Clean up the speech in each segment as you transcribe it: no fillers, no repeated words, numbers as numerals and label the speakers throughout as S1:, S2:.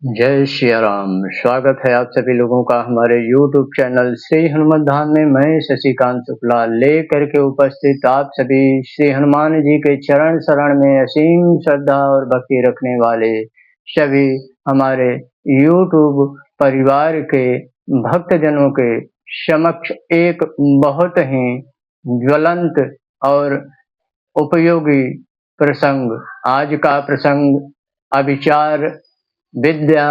S1: जय श्री राम। स्वागत है आप सभी लोगों का हमारे YouTube चैनल श्री हनुमान धाम में। मैं शशिकांत शुक्ला लेकर के उपस्थित आप सभी श्री हनुमान जी के चरण शरण में असीम श्रद्धा और भक्ति रखने वाले सभी हमारे YouTube परिवार के भक्तजनों के समक्ष एक बहुत ही ज्वलंत और उपयोगी प्रसंग। आज का प्रसंग अविचार विद्या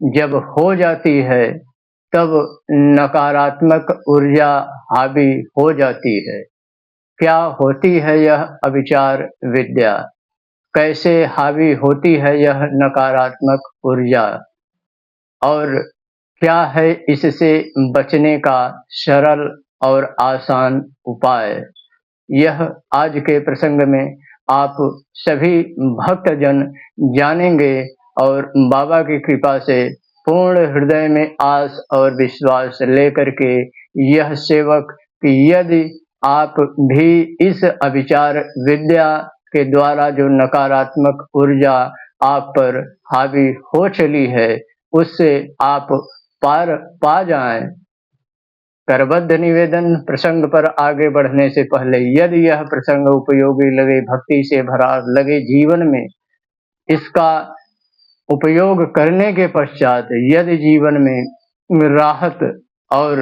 S1: जब हो जाती है तब नकारात्मक ऊर्जा हावी हो जाती है। क्या होती है यह अविचार विद्या? कैसे हावी होती है यह नकारात्मक ऊर्जा? और क्या है इससे बचने का सरल और आसान उपाय? यह आज के प्रसंग में आप सभी भक्तजन जानेंगे और बाबा की कृपा से पूर्ण हृदय में आस और विश्वास लेकर के यह सेवक कि यदि आप भी इस अविचार विद्या के द्वारा जो नकारात्मक ऊर्जा आप पर हावी हो चली है उससे आप पार पा जाएं। करबद्ध निवेदन प्रसंग पर आगे बढ़ने से पहले यदि यह प्रसंग उपयोगी लगे, भक्ति से भरा लगे जीवन में, इसका उपयोग करने के पश्चात यदि जीवन में राहत और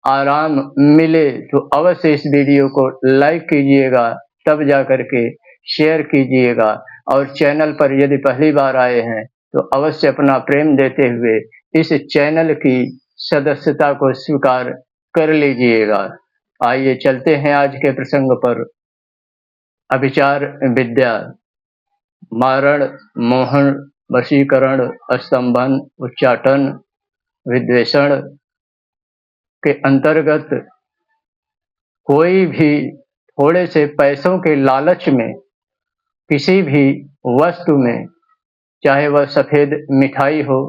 S1: आराम मिले तो अवश्य इस वीडियो को लाइक कीजिएगा, तब जा करके शेयर कीजिएगा और चैनल पर यदि पहली बार आए हैं तो अवश्य अपना प्रेम देते हुए इस चैनल की सदस्यता को स्वीकार कर लीजिएगा। आइए चलते हैं आज के प्रसंग पर। अभिचार विद्या। मारण, मोहन, वशीकरण, स्तंभन, उच्चाटन, विद्वेषण के अंतर्गत कोई भी थोड़े से पैसों के लालच में किसी भी वस्तु में, चाहे वह सफेद मिठाई हो,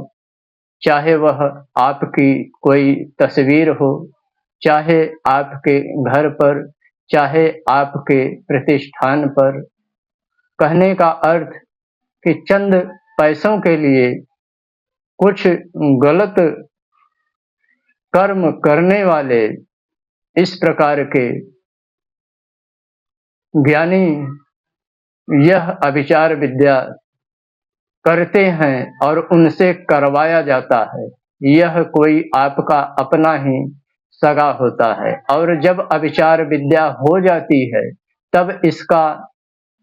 S1: चाहे वह आपकी कोई तस्वीर हो, चाहे आपके घर पर, चाहे आपके प्रतिष्ठान पर, कहने का अर्थ कि चंद पैसों के लिए कुछ गलत कर्म करने वाले इस प्रकार के ज्ञानी यह अभिचार विद्या करते हैं और उनसे करवाया जाता है। यह कोई आपका अपना ही सगा होता है और जब अभिचार विद्या हो जाती है तब इसका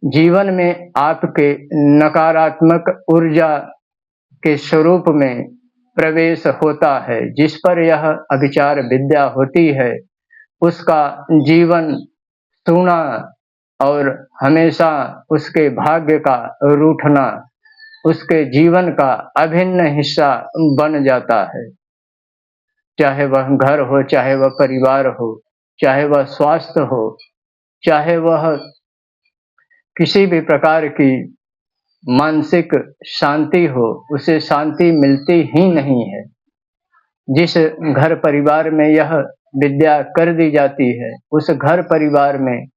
S1: जीवन में आपके नकारात्मक ऊर्जा के स्वरूप में प्रवेश होता है। जिस पर यह अभिचार विद्या होती है उसका जीवन सूना और हमेशा उसके भाग्य का रूठना उसके जीवन का अभिन्न हिस्सा बन जाता है। चाहे वह घर हो, चाहे वह परिवार हो, चाहे वह स्वास्थ्य हो, चाहे वह किसी भी प्रकार की मानसिक शांति हो, उसे शांति मिलती ही नहीं है। जिस घर परिवार में यह विद्या कर दी जाती है उस घर परिवार में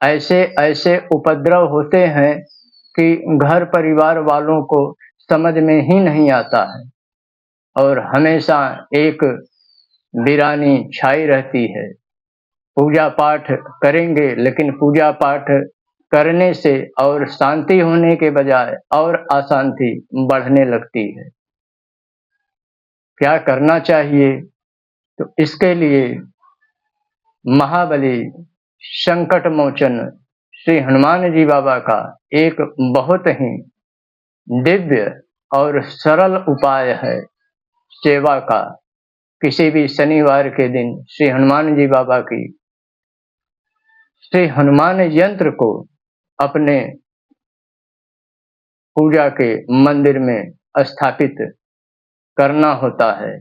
S1: ऐसे ऐसे उपद्रव होते हैं कि घर परिवार वालों को समझ में ही नहीं आता है और हमेशा एक वीरानी छाई रहती है। पूजा पाठ करेंगे लेकिन पूजा पाठ करने से और शांति होने के बजाय और अशांति बढ़ने लगती है। क्या करना चाहिए? तो इसके लिए महाबली संकट मोचन श्री हनुमान जी बाबा का एक बहुत ही दिव्य और सरल उपाय है सेवा का। किसी भी शनिवार के दिन श्री हनुमान जी बाबा की श्री हनुमान यंत्र को अपने पूजा के मंदिर में स्थापित करना होता है।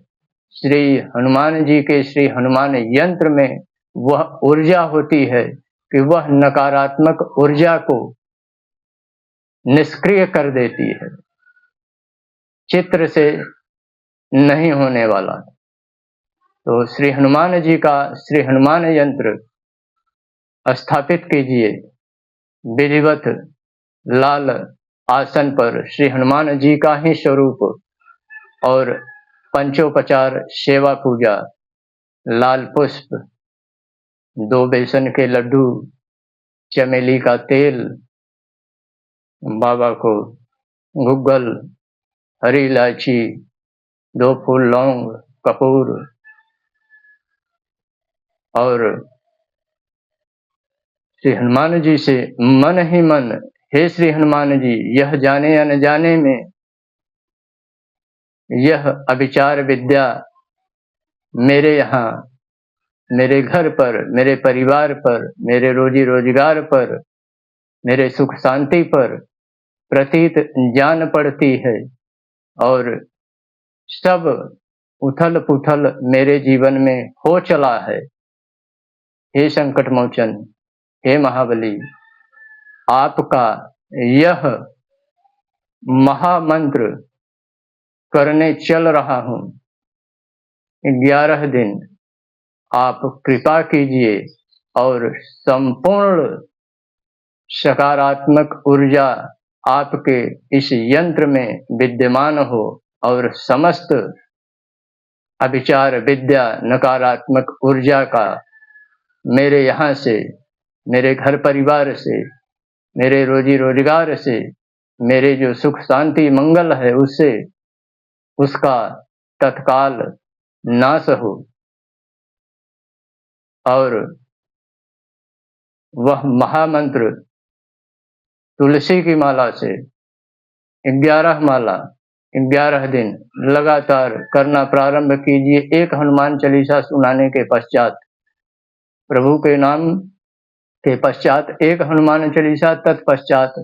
S1: श्री हनुमान जी के श्री हनुमान यंत्र में वह ऊर्जा होती है कि वह नकारात्मक ऊर्जा को निष्क्रिय कर देती है, चित्र से नहीं होने वाला। तो श्री हनुमान जी का श्री हनुमान यंत्र स्थापित कीजिए। विधिवत लाल आसन पर श्री हनुमान जी का ही स्वरूप और पंचोपचार सेवा पूजा, लाल पुष्प, 2 बेसन के लड्डू, चमेली का तेल, बाबा को गुग्गल, हरी इलायची, 2 फूल लौंग, कपूर और श्री हनुमान जी से मन ही मन, हे श्री हनुमान जी, यह जाने अनजाने में यह अभिचार विद्या मेरे यहाँ, मेरे घर पर, मेरे परिवार पर, मेरे रोजी रोजगार पर, मेरे सुख शांति पर प्रतीत जान पड़ती है और सब उथल पुथल मेरे जीवन में हो चला है। हे संकट मोचन, हे महाबली, आपका यह महामंत्र करने चल रहा हूँ। 11 दिन आप कृपा कीजिए और संपूर्ण सकारात्मक ऊर्जा आपके इस यंत्र में विद्यमान हो और समस्त अभिचार विद्या नकारात्मक ऊर्जा का मेरे यहाँ से, मेरे घर परिवार से, मेरे रोजी रोजगार से, मेरे जो सुख शांति मंगल है उससे, उसका तत्काल नाश हो और वह महामंत्र तुलसी की माला से 11 माला 11 दिन लगातार करना प्रारंभ कीजिए। एक हनुमान चालीसा सुनाने के पश्चात, प्रभु के नाम के पश्चात एक हनुमान चालीसा, तत्पश्चात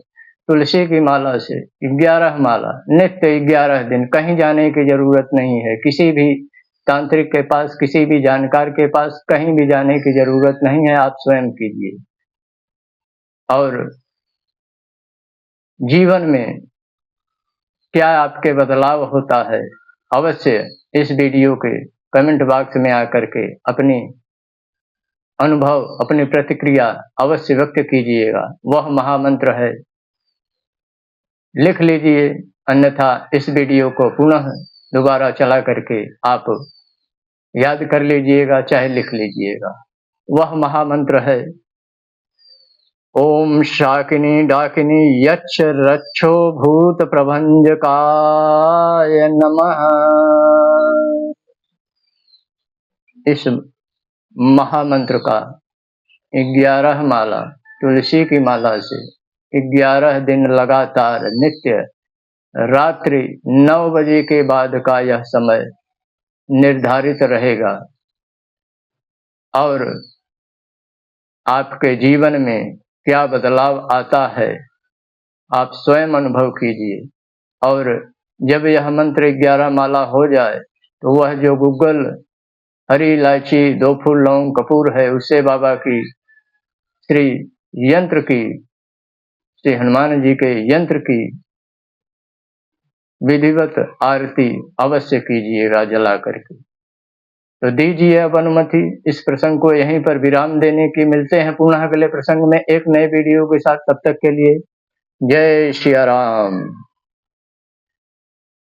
S1: तुलसी की माला से 11 माला नित्य 11 दिन। कहीं जाने की जरूरत नहीं है, किसी भी तांत्रिक के पास, किसी भी जानकार के पास कहीं भी जाने की जरूरत नहीं है, आप स्वयं कीजिए। और जीवन में क्या आपके बदलाव होता है, अवश्य इस वीडियो के कमेंट बॉक्स में आकर के अपनी अनुभव, अपनी प्रतिक्रिया अवश्य व्यक्त कीजिएगा। वह महामंत्र है, लिख लीजिए, अन्यथा इस वीडियो को पुनः दोबारा चला करके आप याद कर लीजिएगा, चाहे लिख लीजिएगा। वह महामंत्र है, ओम शाकिनी डाकिनी यक्ष रक्षो भूत प्रभंजकाय नमः। इस महामंत्र का 11 माला तुलसी की माला से 11 दिन लगातार नित्य रात्रि 9 बजे के बाद का यह समय निर्धारित रहेगा और आपके जीवन में क्या बदलाव आता है आप स्वयं अनुभव कीजिए। और जब यह मंत्र 11 माला हो जाए तो वह जो गुग्गल, हरी इलायची, 2 फूल लौंग, कपूर है, उससे बाबा की श्री यंत्र की, श्री हनुमान जी के यंत्र की विधिवत आरती अवश्य कीजिएगा जला करके। तो दीजिए अब अनुमति इस प्रसंग को यहीं पर विराम देने की। मिलते हैं पुनः अगले प्रसंग में एक नए वीडियो के साथ, तब तक के लिए जय श्री राम।